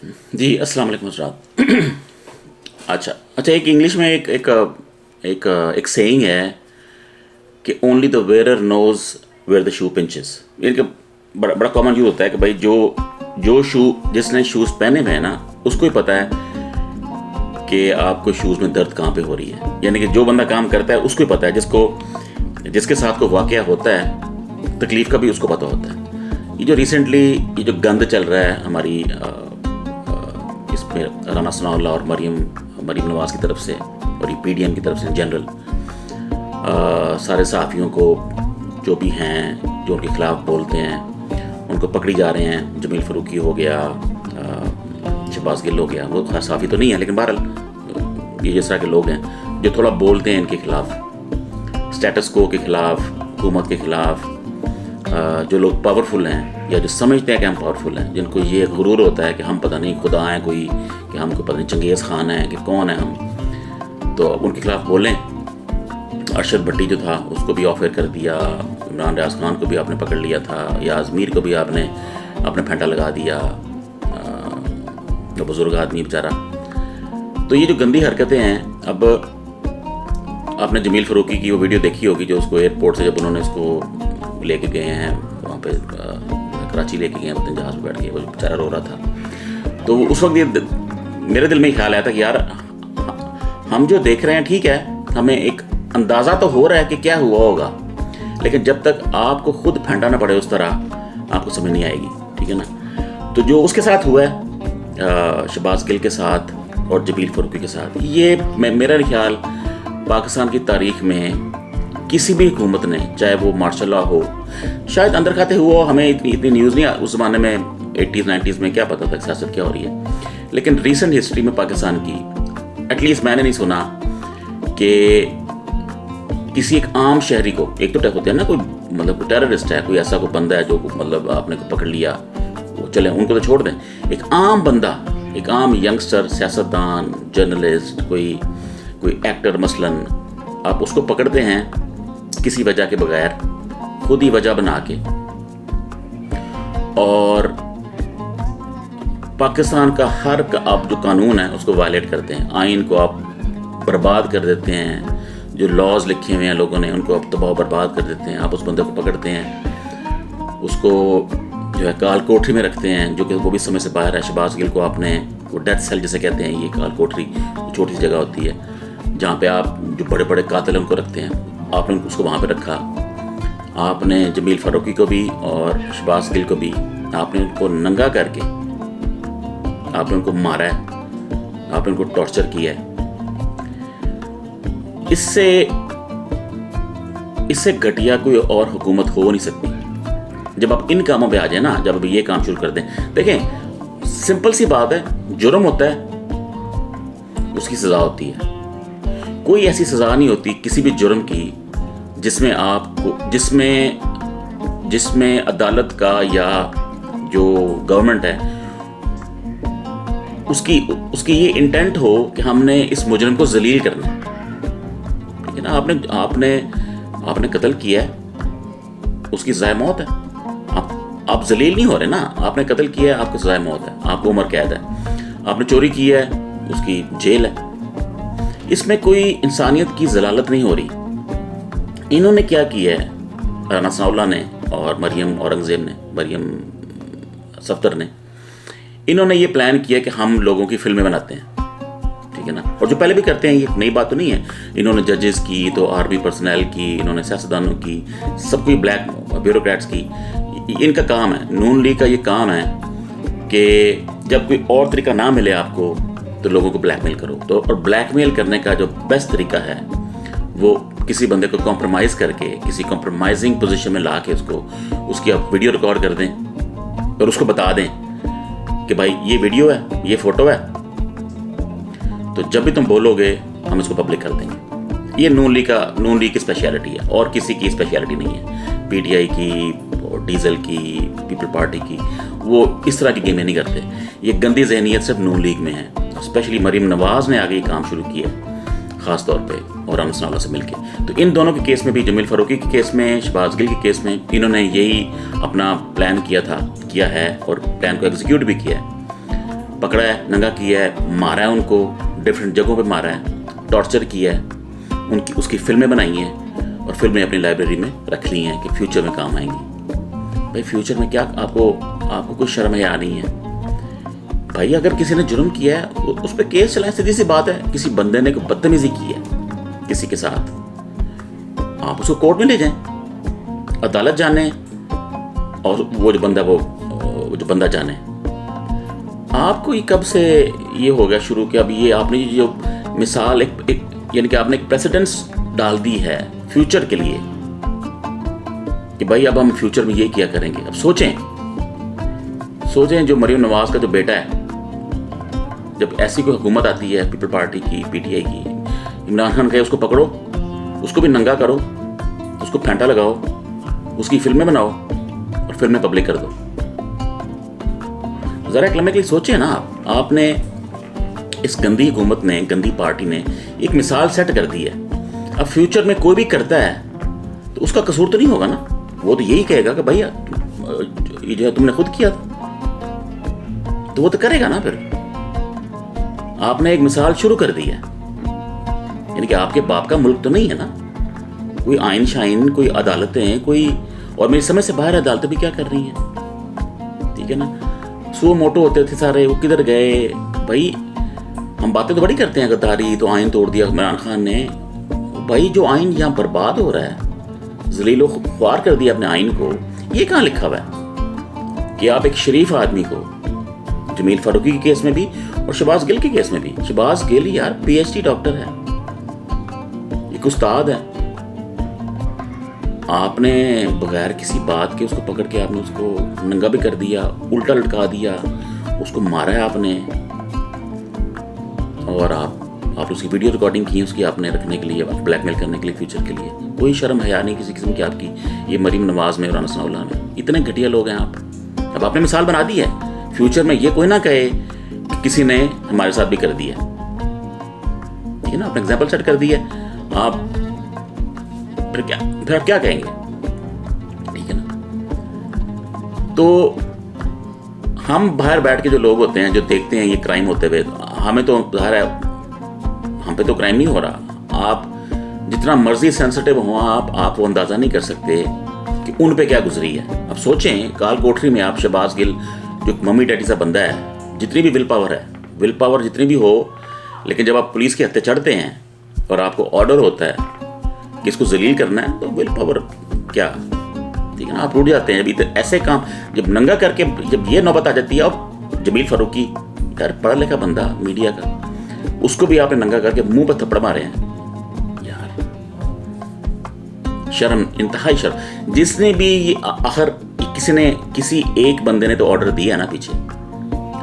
جی السلام علیکم حضرات. اچھا ایک انگلش میں ایک سیئنگ ہے کہ only the wearer knows where the shoe pinches. یعنی کہ بڑا کامن یوز ہوتا ہے کہ بھائی جو شو جس نے شوز پہنے ہوئے ہیں نا اس کو ہی پتہ ہے کہ آپ کو شوز میں درد کہاں پہ ہو رہی ہے. یعنی کہ جو بندہ کام کرتا ہے اس کو ہی پتہ ہے جس کے ساتھ کوئی واقعہ ہوتا ہے تکلیف کا بھی اس کو پتہ ہوتا ہے. یہ جو ریسنٹلی یہ جو گند چل رہا ہے ہماری اس پہ رانا ثناء اللہ اور مریم نواز کی طرف سے اور یہ پی ڈی ایم کی طرف سے جنرل سارے صحافیوں کو جو بھی ہیں جو ان کے خلاف بولتے ہیں ان کو پکڑی جا رہے ہیں. جمیل فاروقی ہو گیا, شہباز گل ہو گیا, وہ خیر صحافی تو نہیں ہے لیکن بہرحال یہ جس طرح کے لوگ ہیں جو تھوڑا بولتے ہیں ان کے خلاف, اسٹیٹس کو کے خلاف, حکومت کے خلاف, جو لوگ پاورفل ہیں یا جو سمجھتے ہیں کہ ہم پاورفل ہیں, جن کو یہ غرور ہوتا ہے کہ ہم پتہ نہیں خدا ہیں کوئی, کہ ہم کو پتہ نہیں چنگیز خان ہیں کہ کون ہیں ہم, تو ان کے خلاف بولیں. ارشد بھٹی جو تھا اس کو بھی آف ایئر کر دیا, عمران ریاض خان کو بھی آپ نے پکڑ لیا تھا, یا ازمیر کو بھی آپ نے اپنے پھینٹا لگا دیا, بزرگ آدمی بیچارہ. تو یہ جو گندی حرکتیں ہیں, اب آپ نے جمیل فاروقی کی وہ ویڈیو دیکھی ہوگی جو اس کو ایئرپورٹ سے جب انہوں نے اس کو لے کے گئے ہیں وہاں پہ کراچی لے کے گئے ہیں اپنے جہاز پہ بیٹھ کے, وہ بیچارہ رو رہا تھا. تو اس وقت یہ میرے دل میں خیال آیا تھا کہ یار ہم جو دیکھ رہے ہیں ٹھیک ہے, ہمیں ایک اندازہ تو ہو رہا ہے کہ کیا ہوا ہوگا, لیکن جب تک آپ کو خود پھینٹا نہ پڑے اس طرح آپ کو سمجھ نہیں آئے گی, ٹھیک ہے نا. تو جو اس کے ساتھ ہوا ہے شہباز گل کے ساتھ اور جمیل فاروقی کے ساتھ, یہ میرا خیال پاکستان کی تاریخ میں کسی بھی حکومت نے, چاہے وہ مارشل لا ہو, شاید اندر کھاتے ہوا ہمیں اتنی نیوز نہیں, اس زمانے میں 80s 90s میں کیا پتہ تھا سیاست کیا ہو رہی ہے, لیکن ریسنٹ ہسٹری میں پاکستان کی ایٹ لیسٹ میں نے نہیں سنا کہ کسی ایک عام شہری کو, ایک تو ہوتے ہیں نا کوئی مطلب کوئی ٹیررسٹ ہے, کوئی ایسا کوئی بندہ ہے جو مطلب آپ نے کو پکڑ لیا, وہ چلیں ان کو تو چھوڑ دیں, ایک عام بندہ, ایک عام ینگسٹر, سیاستدان, جرنلسٹ, کوئی ایکٹر مثلاً, آپ اس کو پکڑتے ہیں کسی وجہ کے بغیر, خود ہی وجہ بنا کے, اور پاکستان کا ہر آپ جو قانون ہے اس کو وائلیٹ کرتے ہیں, آئین کو آپ برباد کر دیتے ہیں, جو لاز لکھے ہوئے ہیں لوگوں نے ان کو آپ تباہ برباد کر دیتے ہیں. آپ اس بندے کو پکڑتے ہیں, اس کو جو ہے کال کوٹری میں رکھتے ہیں جو کہ وہ بھی سمجھ سے باہر ہے. شہباز گل کو آپ نے وہ ڈیتھ سیل جسے کہتے ہیں, یہ کال کوٹری چھوٹی سی جگہ ہوتی ہے جہاں پہ آپ جو بڑے بڑے قاتل ان کو رکھتے ہیں, آپ نے اس کو وہاں پہ رکھا. آپ نے جمیل فاروقی کو بھی اور شہباز گل کو بھی آپ نے ان کو ننگا کر کے آپ نے ان کو مارا ہے, آپ نے ان کو ٹارچر کیا ہے. اس سے گھٹیا کوئی اور حکومت ہو نہیں سکتی. جب آپ ان کاموں پہ آ جائیں نا, جب اب یہ کام شروع کر دیں, دیکھیں سمپل سی بات ہے, جرم ہوتا ہے اس کی سزا ہوتی ہے. کوئی ایسی سزا نہیں ہوتی کسی بھی جرم کی جس میں آپ کو جس میں عدالت کا یا جو گورنمنٹ ہے اس کی یہ انٹینٹ ہو کہ ہم نے اس مجرم کو ذلیل کرنا ہے. ٹھیک ہے نا, آپ نے قتل کیا ہے, اس کی سزائے موت ہے. آپ ذلیل نہیں ہو رہے نا, آپ نے قتل کیا ہے, آپ کی سزائے موت ہے, آپ کو عمر قید ہے. آپ نے چوری کی ہے, اس کی جیل ہے. اس میں کوئی انسانیت کی ضلالت نہیں ہو رہی. انہوں نے کیا کیا ہے, رانا ثناء اللہ نے اور مریم اورنگزیب نے, مریم صفدر نے, انہوں نے یہ پلان کیا کہ ہم لوگوں کی فلمیں بناتے ہیں, ٹھیک ہے نا, اور جو پہلے بھی کرتے ہیں, یہ نئی بات تو نہیں ہے. انہوں نے ججز کی, تو آرمی پرسنل کی, انہوں نے سیاستدانوں کی, سب کوئی بلیک بیوروکریٹس کی. ان کا کام ہے, نون لیگ کا یہ کام ہے کہ جب کوئی اور طریقہ نہ ملے آپ کو تو لوگوں کو بلیک میل کرو. تو اور بلیک میل کرنے کا جو بیسٹ طریقہ ہے وہ کسی بندے کو کمپرومائز کر کے, کسی کمپرومائزنگ پوزیشن میں لا کے اس کی آپ ویڈیو ریکارڈ کر دیں اور اس کو بتا دیں کہ بھائی یہ ویڈیو ہے, یہ فوٹو ہے, تو جب بھی تم بولو گے ہم اس کو پبلک کر دیں گے. یہ نون لیگ کی اسپیشلٹی ہے, اور کسی کی اسپیشلٹی نہیں ہے. پی ٹی آئی کی, ڈیزل کی, پیپل پارٹی کی, وہ اس طرح کی گیمیں نہیں کرتے. یہ گندی ذہنیت صرف نون لیگ میں ہے. اسپیشلی مریم نواز نے آگے یہ کام شروع کیا خاص طور پہ, اور رانا ثناء اللہ سے مل کے. تو ان دونوں کے کیس میں بھی, جمیل فاروقی کے کیس میں, شہباز گل کے کیس میں, انہوں نے یہی اپنا پلان کیا ہے اور پلان کو ایگزیکیوٹ بھی کیا ہے. پکڑا ہے, ننگا کیا ہے, مارا ہے ان کو, ڈفرینٹ جگہوں پہ مارا ہے, ٹارچر کیا ہے, اس کی فلمیں بنائی ہیں اور فلمیں اپنی لائبریری میں رکھ لی ہیں کہ فیوچر میں کام آئیں گی. بھائی فیوچر میں کیا آپ کو کوئی شرم حیا نہیں ہے؟ بھائی اگر کسی نے جرم کیا ہے اس پہ کیس چلائیں, سیدھی سی بات ہے. کسی بندے نے کوئی بدتمیزی کی ہے کسی کے ساتھ, آپ اس کو کورٹ میں لے جائیں, عدالت جانے, اور وہ جو بندہ جانے. آپ کو یہ کب سے یہ ہو گیا شروع کہ اب یہ آپ نے جو مثال ایک یعنی کہ آپ نے ایک پریسیڈنس ڈال دی ہے فیوچر کے لیے کہ بھائی اب ہم فیوچر میں یہ کیا کریں گے. اب سوچیں جو مریم نواز کا جو بیٹا ہے, جب ایسی کوئی حکومت آتی ہے پیپل پارٹی کی, پی ٹی آئی کی, عمران خان کہے اس کو پکڑو, اس کو بھی ننگا کرو, اس کو پھینٹا لگاؤ, اس کی فلمیں بناؤ اور فلمیں پبلک کر دو. ذرا اکنامکلی سوچیں نا آپ نے اس گندی حکومت نے, گندی پارٹی نے ایک مثال سیٹ کر دی ہے. اب فیوچر میں کوئی بھی کرتا ہے تو اس کا قصور تو نہیں ہوگا نا, وہ تو یہی کہے گا کہ بھائی یہ جو ہے تم نے خود کیا تھا, تو وہ تو کرے گا نا. پھر آپ نے ایک مثال شروع کر دی ہے, یعنی کہ آپ کے باپ کا ملک تو نہیں ہے نا, کوئی آئین شائن, کوئی عدالتیں, کوئی, اور میری سمجھ سے باہر عدالتیں بھی کیا کر رہی ہیں, ٹھیک ہے نا. سو موٹو ہوتے تھے سارے, وہ کدھر گئے بھائی؟ ہم باتیں تو بڑی کرتے ہیں غداری, تو آئین توڑ دیا عمران خان نے. بھائی جو آئین یہاں برباد ہو رہا ہے, ذلیل و خوار کر دیا اپنے آئین کو, یہ کہاں لکھا ہوا ہے کہ آپ ایک شریف آدمی کو, جمیل فاروقی کے کیس میں بھی اور شہباز گل کے کیس میں بھی, شہباز گل یار پی ایچ ڈی ڈاکٹر ہے, ایک استاد ہے, آپ نے بغیر کسی بات کے اس کو پکڑ کے آپ نے اس کو ننگا بھی کر دیا, الٹا لٹکا دیا, اس کو مارا ہے آپ نے, اور آپ اس کی ویڈیو ریکارڈنگ کی, اس کی آپ نے رکھنے کے لیے, بلیک میل کرنے کے لیے, فیوچر کے لیے. کوئی شرم حیا نہیں کسی قسم کی آپ کی. یہ مریم نواز میں اور ثناء اللہ میں اتنے گھٹیا لوگ ہیں آپ. اب آپ نے مثال بنا دی ہے, فیوچر میں یہ کوئی نہ کہے کہ کسی نے ہمارے ساتھ بھی کر دیا, ٹھیک ہے نا, آپ نے ایگزامپل سیٹ کر دی ہے. آپ پھر آپ کیا کہیں گے, ٹھیک ہے نا. تو ہم باہر بیٹھ کے جو لوگ ہوتے ہیں, جو دیکھتے ہیں یہ کرائم ہوتے ہوئے, ہمیں تو ظاہر ہے ہم پہ تو کرائم نہیں ہو رہا. آپ جتنا مرضی سینسٹیو ہوں, آپ وہ اندازہ نہیں کر سکتے کہ ان پہ کیا گزری ہے. اب سوچیں کال کوٹری میں آپ شہباز گل جو ممی ڈیڈی سا بندہ ہے, جتنی بھی ول پاور جتنی بھی ہو, لیکن جب آپ پولیس کے ہتھے چڑھتے ہیں اور آپ کو آرڈر ہوتا ہے کہ اس کو ذلیل کرنا ہے, تو ول پاور کیا, ٹھیک ہے نا, آپ ٹوٹ جاتے ہیں. ابھی ایسے کام جب ننگا کر کے جب یہ نوبت آ جاتی ہے, اب جمیل فاروقی یار پڑھا لکھا بندہ میڈیا کا, اس کو بھی آپ نے ننگا کر کے منہ پہ تھپڑ مارے ہیں یار. شرم, انتہائی شرم. جس نے بھی آخر کسی ایک بندے نے تو آرڈر دیا نا پیچھے.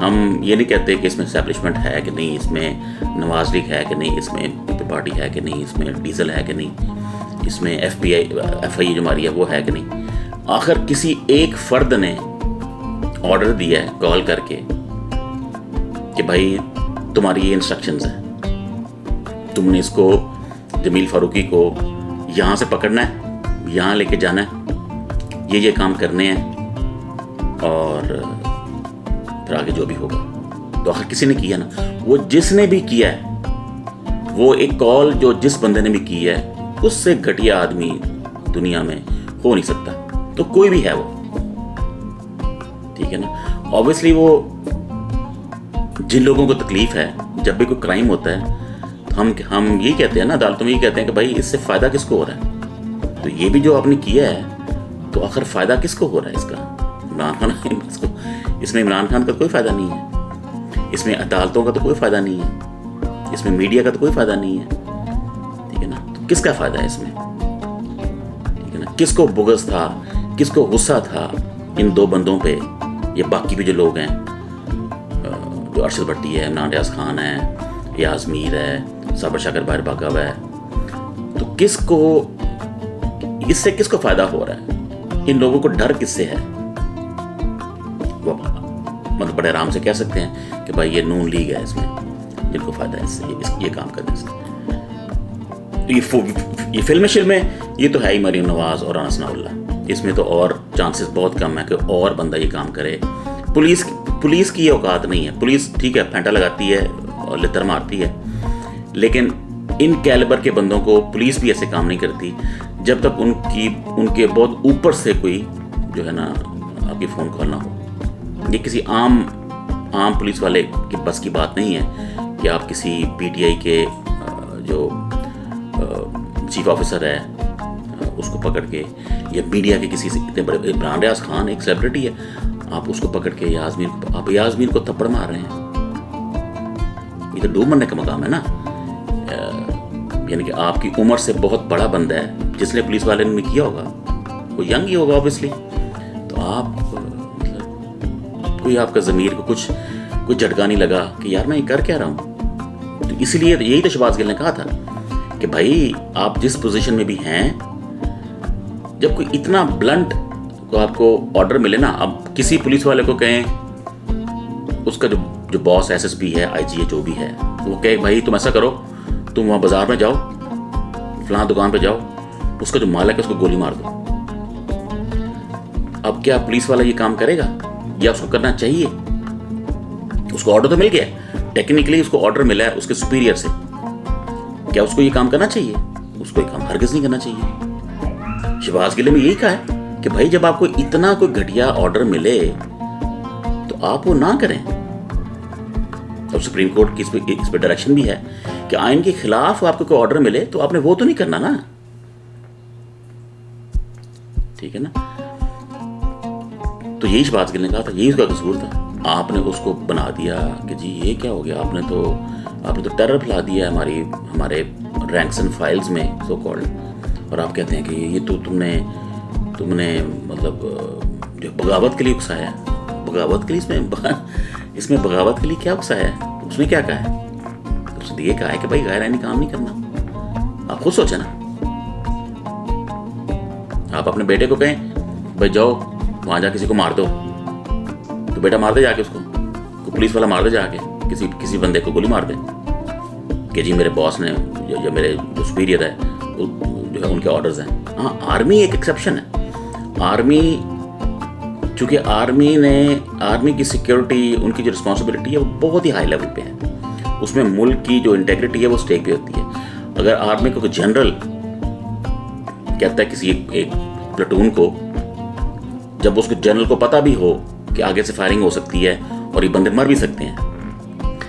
ہم یہ نہیں کہتے کہ اس میں اسٹیبلشمنٹ ہے کہ نہیں, اس میں نواز لیگ ہے کہ نہیں, اس میں پیپل پارٹی ہے کہ نہیں, اس میں ڈیزل ہے کہ نہیں, اس میں ایف آئی جو ہماری ہے وہ ہے کہ نہیں. آخر کسی ایک فرد نے آرڈر دیا ہے کال کر کے کہ بھائی تمہاری یہ انسٹرکشنز ہیں, تم نے اس کو جمیل فاروقی کو یہاں سے پکڑنا ہے, یہاں لے کے جانا ہے, یہ کام کرنے ہیں, اور پھر آگے جو بھی ہوگا. تو آخر کسی نے کیا نا, وہ جس نے بھی کیا ہے, وہ ایک کال جو جس بندے نے بھی کی ہے, اس سے گھٹیا آدمی دنیا میں ہو نہیں سکتا. تو کوئی بھی ہے وہ, ٹھیک ہے نا. آبویسلی وہ جن لوگوں کو تکلیف ہے جب بھی کوئی کرائم ہوتا ہے, تو ہم یہی کہتے ہیں نا, عدالتوں میں یہ کہتے ہیں کہ بھائی اس سے فائدہ کس کو ہو رہا ہے. تو یہ بھی جو آپ نے کیا ہے, تو آخر فائدہ کس کو ہو رہا ہے اس کا؟ عمران خان. اس میں عمران خان کا کوئی فائدہ نہیں ہے, اس میں عدالتوں کا تو کوئی فائدہ نہیں ہے, اس میں میڈیا کا تو کوئی فائدہ نہیں ہے, ٹھیک ہے نا. تو کس کا فائدہ ہے اس میں, ٹھیک ہے نا. کس کو بغض تھا, کس کو غصہ تھا ان دو بندوں پہ, یہ باقی بھی جو لوگ ہیں, جو ارشد بھٹی ہے, عمران ریاض خان ہے, یاز میر ہے, صابر شاکر باہر بھاگا ہوا ہے. تو کس کو, اس سے کس کو فائدہ ہو رہا ہے؟ ان لوگوں کو ڈر کس سے ہے؟ وہ مطلب بڑے آرام سے کہہ سکتے ہیں کہ بھائی یہ نون لیگ ہے, اس میں جن کو فائدہ ہے اس سے, یہ کام کرنے سے. یہ فلمیں یہ تو ہے ہی مریم نواز اور ثناء اللہ. اس میں تو اور چانسز بہت کم ہے کہ اور بندہ یہ کام کرے. پولیس پولیس کی یہ اوقات نہیں ہے. پولیس ٹھیک ہے پھینٹا لگاتی ہے اور لتر مارتی ہے, لیکن ان کیلیبر کے بندوں کو پولیس بھی ایسے کام نہیں کرتی جب تک ان کے بہت اوپر سے کوئی جو ہے نا آپ کی فون کال نہ ہو. یہ کسی عام پولیس والے کی بس کی بات نہیں ہے کہ آپ کسی پی ٹی آئی کے جو چیف آفیسر ہے اس کو پکڑ کے, یا میڈیا کے کسی سے اتنے بڑے, عمران ریاض خان ایک سیلیبریٹی ہے, آپ اس کو پکڑ کے یاز میر کو تھپڑ مار رہے ہیں. یہ تو ڈوب مرنے کا مقام ہے نا. یعنی کہ آپ کی عمر سے بہت بڑا بندہ ہے جس نے پولیس والے نے کیا ہوگا, وہ ینگ ہی ہوگا اوبیسلی. تو آپ کوئی آپ کا ضمیر کو کوئی جھٹکا نہیں لگا کہ یار میں یہ کر کیا رہا ہوں. تو اس لیے یہی تو شہباز گل نے کہا تھا کہ بھائی آپ جس پوزیشن میں بھی ہیں, جب کوئی اتنا بلنٹ کو آپ کو آرڈر ملے نا, اب کسی پولیس والے کو کہیں, اس کا جو باس ایس ایس پی ہے, آئی جی ہے, جو بھی ہے, وہ کہے بھائی تم ایسا کرو, تم وہاں بازار میں جاؤ, فلاں دکان پہ جاؤ, اس کا جو مالک ہے اس کو گولی مار دو. اب کیا پولیس والا یہ کام کرے گا یا اس کو کرنا چاہیے؟ اس کو آرڈر تو مل گیا, ٹیکنیکلی اس کو آرڈر ملا ہے اس کے سپیریئر سے, کیا اس کو یہ کام کرنا چاہیے؟ اس کو یہ کام ہرگز نہیں کرنا چاہیے. شہباز گل نے یہی کہا ہے کہ بھائی جب آپ کو اتنا کوئی گھٹیا آرڈر ملے تو آپ وہ نہ کریں. اب سپریم کورٹ کی اس پہ ڈائریکشن بھی ہے کہ آئین کے خلاف آپ کو کوئی آرڈر ملے تو آپ نے وہ تو نہیں کرنا نا, ٹھیک ہے نا. تو یہی شہباز گل نے کہا تھا, یہی اس کا قصور تھا. آپ نے اس کو بنا دیا کہ جی یہ کیا ہو گیا, آپ نے تو ٹیرر پھیلا دیا ہے ہمارے رینکس اینڈ فائلز میں سو کالڈ. اور آپ کہتے ہیں کہ یہ تو تم نے مطلب جو بغاوت کے لیے اکسایا ہے. بغاوت کے لیے اس میں بغاوت کے لیے کیا اکسایا ہے؟ اس نے کیا کہا ہے؟ اس نے یہ کہا ہے کہ بھائی غیر آئینی کام نہیں کرنا. آپ خود سوچیں نا, آپ اپنے بیٹے کو کہیں بھائی جاؤ وہاں جا کسی کو مار دو, تو بیٹا مار دے جا کے اس کو, پولیس والا مار دے جا کے کسی بندے کو گولی مار دے کہ جی میرے باس نے یا میرے جو سپیریئر ہے جو ہے ان کے آرڈرز ہیں. ہاں آرمی ایک ایکسیپشن ہے. آرمی چونکہ آرمی کی سیکیورٹی, ان کی جو رسپانسبلٹی ہے وہ بہت ہی ہائی لیول پہ ہے. اس میں ملک کی جو انٹیگریٹی ہے وہ اسٹیک پہ ہوتی ہے. اگر آرمی کو کوئی جنرل کہتا ہے کسی ایک پلٹون کو, جب اس کو جنرل کو پتہ بھی ہو کہ آگے سے فائرنگ ہو سکتی ہے اور یہ بندے مر بھی سکتے ہیں,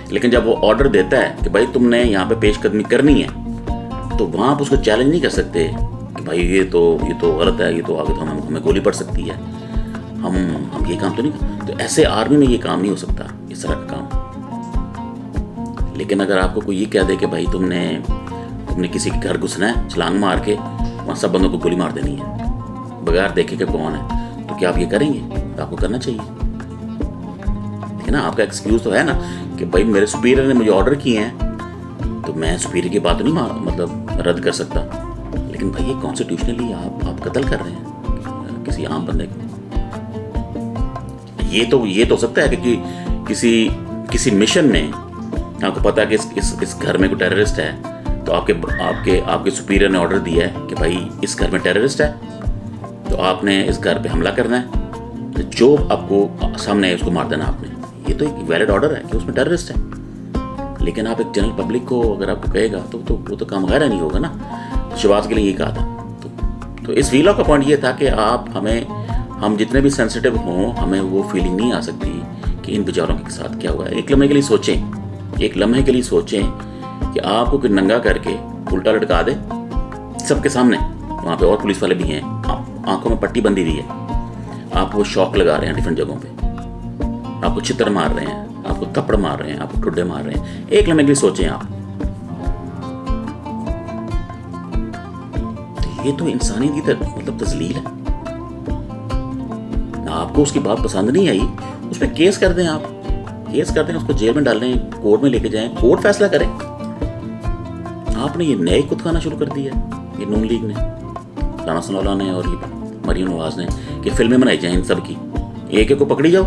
لیکن جب وہ آرڈر دیتا ہے کہ بھائی تم نے یہاں پہ پیش قدمی کرنی ہے, تو وہاں آپ اس کو چیلنج نہیں کر سکتے کہ بھائی یہ تو غلط ہے, یہ تو آگے تو ہمیں گولی پڑ سکتی ہے, ہم یہ کام تو نہیں کر. تو ایسے آرمی میں یہ کام نہیں ہو سکتا, اس طرح کا کام. لیکن اگر آپ کو کوئی یہ کہہ دے کہ بھائی تم نے کسی کے گھر گھسنا ہے, چھلانگ مار کے وہاں سب بندوں کو گولی مار دینی ہے بغیر دیکھے کہ کون ہے, تو کیا آپ یہ کریں گے؟ تو آپ کو کرنا چاہیے, ٹھیک ہے نا. آپ کا ایکسکیوز تو ہے نا کہ بھائی میرے سپیریئر نے مجھے آرڈر کیے ہیں تو میں سپیریئر کی بات نہیں مطلب رد کر سکتا. لیکن بھائی یہ کانسٹیٹیوشنلی آپ قتل کر رہے ہیں کسی عام بندے کو. یہ تو ہو سکتا ہے کہ کسی مشن میں آپ کو پتا ہے کہ اس گھر میں کوئی ٹیررسٹ ہے, تو آپ کے سپیریئر نے آرڈر دیا ہے کہ بھائی اس گھر میں ٹیررسٹ ہے, تو آپ نے اس گھر پہ حملہ کرنا ہے, جو آپ کو سامنے ہے اس کو مار دینا آپ نے. یہ تو ایک ویلڈ آرڈر ہے کہ اس میں ٹیررسٹ ہے. لیکن آپ ایک جنرل پبلک کو اگر آپ کو کہے گا تو وہ تو کام غیر نہیں ہوگا نا. شہباز کے لیے یہ کہا تھا. تو اس ویلا کا پوائنٹ یہ تھا کہ ہم جتنے بھی سینسیٹیو ہوں, ہمیں وہ فیلنگ نہیں آ سکتی کہ ان بیچاروں کے ساتھ کیا ہوا ہے. ایک لمحے کے لیے سوچیں کہ آپ کو کوئی ننگا کر کے الٹا لٹکا دے سب کے سامنے, وہاں پہ اور پولیس والے بھی ہیں, آنکھوں میں پٹی بندی ہوئی ہے, آپ کو شوق لگا رہے ہیں ڈفرینٹ جگہوں پہ, آپ کو چھتر مار رہے ہیں, آپ کو تھپڑ مار رہے ہیں, آپ کو ٹھڈے مار رہے ہیں. ایک لمحے کے لیے سوچیں آپ, یہ تو انسانی کی مطلب تذلیل ہے. آپ کو اس کی بات پسند نہیں آئی, اس پہ کیس کر دیں, اس کو جیل میں ڈال دیں, کورٹ میں لے کے جائیں, کورٹ فیصلہ کرے. آپ نے یہ نئے خود کھانا شروع کر دیا ہے, یہ نون لیگ نے, رانا ثناء اللہ نے اور یہ مریم نواز نے, کہ فلمیں بنائی جائیں ان سب کی. ایک کو پکڑی جاؤ,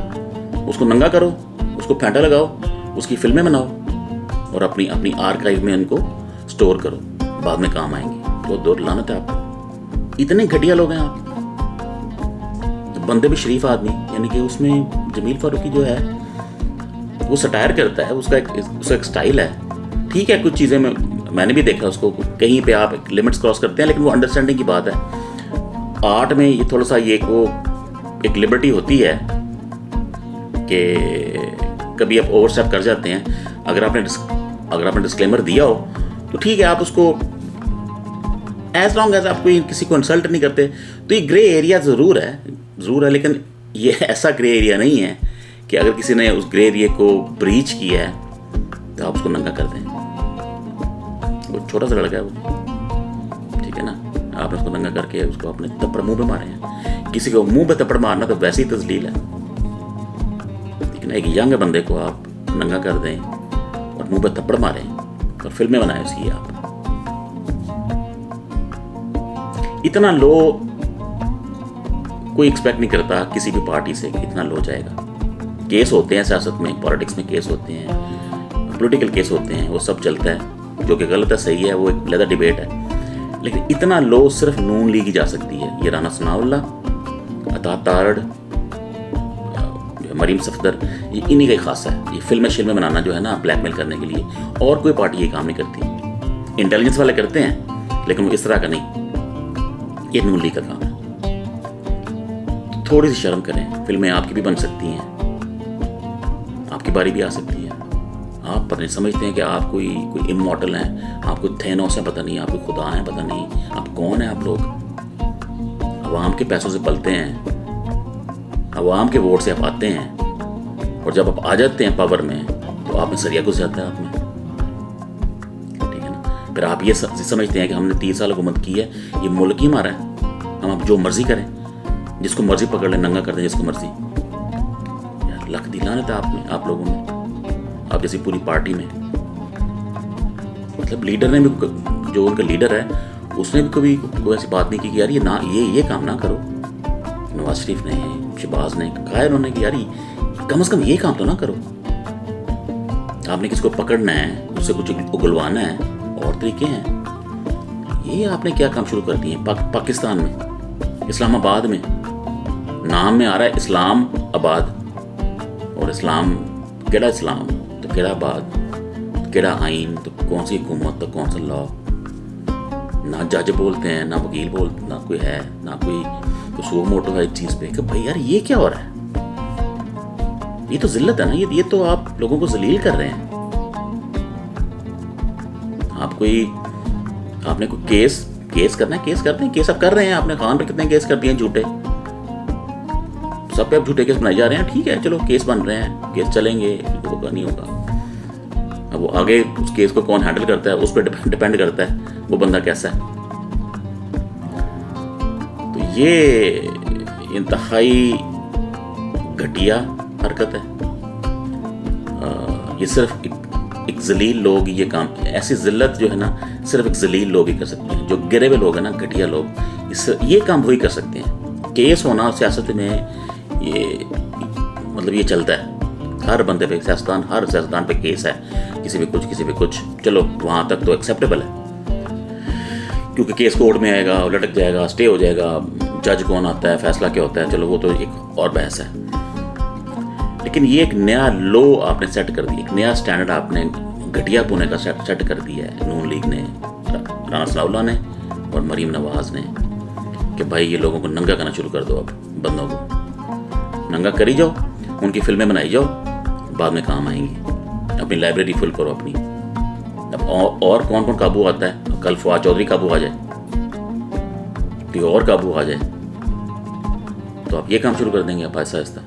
اس کو ننگا کرو, اس کو پھینٹا لگاؤ, اس کی فلمیں بناؤ اور اپنی آرکائیو میں ان کو سٹور کرو, بعد میں کام آئیں گے. بہت دور لعنت ہے آپ کو. اتنے گھٹیا لوگ ہیں آپ. بندے بھی شریف آدمی, یعنی کہ اس میں جمیل فاروقی جو ہے وہ سٹائر کرتا ہے, اس کا ایک سٹائل ہے. ٹھیک ہے, کچھ چیزیں میں نے بھی دیکھا اس کو, کہیں پہ آپ لمٹس کراس کرتے ہیں, لیکن وہ انڈرسٹینڈنگ کی بات ہے. آرٹ میں یہ تھوڑا سا یہ ایک لبرٹی ہوتی ہے کہ کبھی آپ اوور اسٹیپ کر جاتے ہیں. اگر آپ نے ڈسکلیمر دیا ہو تو ٹھیک ہے, آپ اس کو ایز لانگ ایز آپ کسی کو انسلٹ نہیں کرتے. تو یہ گرے ایریا ضرور ہے, لیکن یہ ایسا گرے ایریا نہیں ہے کہ اگر کسی نے اس گرے ایریا کو بریچ کیا ہے تو آپ اس کو ننگا کر دیں. وہ چھوٹا سا لڑکا ہے وہ, ٹھیک ہے نا, آپ نے اس کو ننگا کر کے اس کو اپنے تھپڑ منہ پہ مارے ہیں. کسی کو منہ پہ تھپڑ مارنا تو ویسی تذلیل ہے, لیکن ایک ینگ بندے کو آپ ننگا کر دیں اور منہ پہ تھپڑ ماریں اور فلمیں بنائیں اس کی. آپ اتنا لو کوئی ایکسپیکٹ نہیں کرتا کسی بھی پارٹی سے کہ اتنا لو جائے گا. کیس ہوتے ہیں سیاست میں, پالیٹکس میں کیس ہوتے ہیں, پولیٹیکل کیس ہوتے ہیں, وہ سب چلتا ہے, جو کہ غلط ہے صحیح ہے وہ ایک علیحدہ ڈیبیٹ ہے. لیکن اتنا لو صرف نون لیگ ہی جا سکتی ہے. یہ رانا ثناء اللہ, عطا تارڑ, مریم صفدر, یہ انہی کا ہی خاصہ ہے. یہ فلمیں بنانا جو ہے نا بلیک میل کرنے کے لیے, اور کوئی پارٹی یہ کام نہیں کرتی. انٹیلیجنس والے کرتے ہیں لیکن وہ اس طرح کا نہیں, یہ نون لیگ کا کام ہے. تھوڑی سی شرم کریں, فلمیں آپ کی بھی بن سکتی ہیں, آپ کی باری بھی آ سکتی ہے. آپ پتہ نہیں سمجھتے ہیں کہ آپ کوئی امورٹل ہیں, آپ کوئی تھینوس ہیں پتہ نہیں, آپ کوئی خدا ہیں پتہ نہیں, آپ کون ہیں. آپ لوگ عوام کے پیسوں سے پلتے ہیں, عوام کے ووٹ سے آپ آتے ہیں, اور جب آپ آ جاتے ہیں پاور میں تو آپ میں سریا گھس جاتا ہے آپ میں, ٹھیک ہے نا. پھر آپ یہ سمجھتے ہیں کہ ہم نے 30 سال حکومت کی ہے, یہ ملک ہی ہمارا ہے, ہم اب جو مرضی کریں, جس کو مرضی پکڑ لیں, ننگا کر دیں جس کو مرضی. یار لک دلانا تھا آپ لوگوں میں, آپ جیسی پوری پارٹی میں. مطلب لیڈر نے بھی, جو ان کا لیڈر ہے اس نے بھی کبھی کوئی ایسی بات نہیں کی کہ یار یہ کام نہ کرو. نواز شریف نے, شہباز نے کہا انہوں نے کہ یار کم از کم یہ کام تو نہ کرو. آپ نے کس کو پکڑنا ہے, اس سے کچھ اگلوانا ہے, اور طریقے ہیں. یہ آپ نے کیا کام شروع کر دیے پاکستان میں, اسلام آباد میں. نام میں آ رہا ہے اسلام آباد, اور اسلام کیڑا اسلام تو کیڑا آباد, کیڑا آئین تو کون سی حکومت تو کون سا لا. نہ جج بولتے ہیں, نہ وکیل بولتے, نہ کوئی ہے, نہ کوئی سو موٹو ہے اس چیز پہ کہ بھائی یار یہ کیا ہو رہا ہے. یہ تو ذلت ہے نا, یہ تو آپ لوگوں کو ذلیل کر رہے ہیں. آپ نے کوئی کیس کرنا ہے, کیس کرتے ہیں, کیس آپ کر رہے ہیں. آپ نے خان پہ کتنے کیس کر دیے ہیں جھوٹے, سب پہ اب جھوٹے کیس بنائے جا رہے ہیں. ٹھیک ہے چلو کیس بن رہے ہیں, کیس چلیں گے, ہوگا نہیں ہوگا. اب وہ آگے اس کیس کو کون ہینڈل کرتا ہے اس پہ ڈپینڈ کرتا ہے وہ بندہ کیسا ہے. تو یہ انتہائی گھٹیا حرکت ہے. یہ صرف ایک ذلیل لوگ یہ کام, ایسی ذلت جو ہے نا صرف ایک ذلیل لوگ ہی کر سکتے ہیں. جو گرے ہوئے لوگ ہیں نا, گھٹیا لوگ, یہ کام وہی کر سکتے ہیں. کیس ہونا سیاست میں یہ مطلب یہ چلتا ہے, ہر بندے پہ ہر سیاستدان پہ کیس ہے, کسی پہ کچھ. چلو وہاں تک تو ایکسیپٹیبل ہے, کیونکہ کیس کورٹ میں آئے گا, لٹک جائے گا, اسٹے ہو جائے گا, جج کون آتا ہے, فیصلہ کیا ہوتا ہے, چلو وہ تو ایک اور بحث ہے. لیکن یہ ایک نیا لو آپ نے سیٹ کر دیا, ایک نیا سٹینڈرڈ آپ نے گھٹیا پونے کا سیٹ کر دیا ہے نون لیگ نے, رانا ثناء اللہ نے اور مریم نواز نے, کہ بھائی یہ لوگوں کو ننگا کرنا شروع کر دو. اب بندوں کو ننگا کری جاؤ, ان کی فلمیں بنائی جاؤ, بعد میں کام آئیں گی. اپنی لائبریری فل کرو اپنی. اب اور کون قابو آتا ہے, کل فواد چودھری قابو آ جائے, کوئی اور قابو آ جائے, تو آپ یہ کام شروع کر دیں گے آپ آہستہ آہستہ.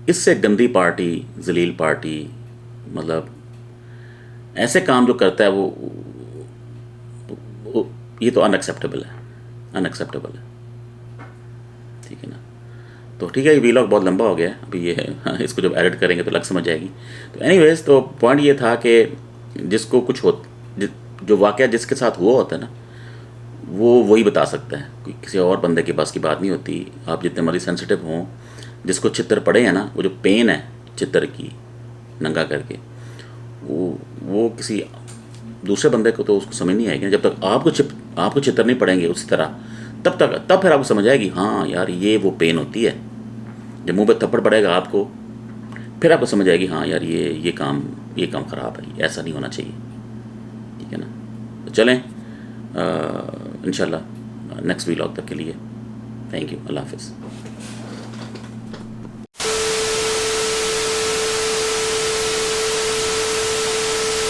اس سے گندی پارٹی, ذلیل پارٹی, مطلب ایسے کام جو کرتا ہے وہ یہ تو ان ایکسیپٹیبل ہے. ٹھیک ہے نا. تو ٹھیک ہے, یہ ویلاگ بہت لمبا ہو گیا ہے ابھی, یہ اس کو جب ایڈٹ کریں گے تو لگ سمجھ جائے گی. تو اینی ویز, تو پوائنٹ یہ تھا کہ جس کو کچھ جو واقعہ جس کے ساتھ ہوا ہوتا ہے نا, وہی بتا سکتا ہے, کسی اور بندے کے پاس کی بات نہیں ہوتی. آپ جتنے مرضی سینسیٹیو ہوں, جس کو چھتر پڑے ہیں نا, وہ جو پین ہے چھتر کی ننگا کر کے, وہ کسی دوسرے بندے کو تو اس کو سمجھ نہیں آئے گی. جب تک آپ کو چھتر نہیں پڑیں گے اسی طرح, تب پھر آپ کو سمجھ آئے گی ہاں یار یہ وہ پین ہوتی ہے. جب منہ پہ تھپڑ پڑے گا آپ کو، پھر آپ کو سمجھ آئے گی ہاں یار یہ کام خراب ہے، ایسا نہیں ہونا چاہیے. ٹھیک ہے نا؟ تو چلیں انشاءاللہ نیکسٹ ویلاگ تک کے لیے تھینک یو. اللہ حافظ.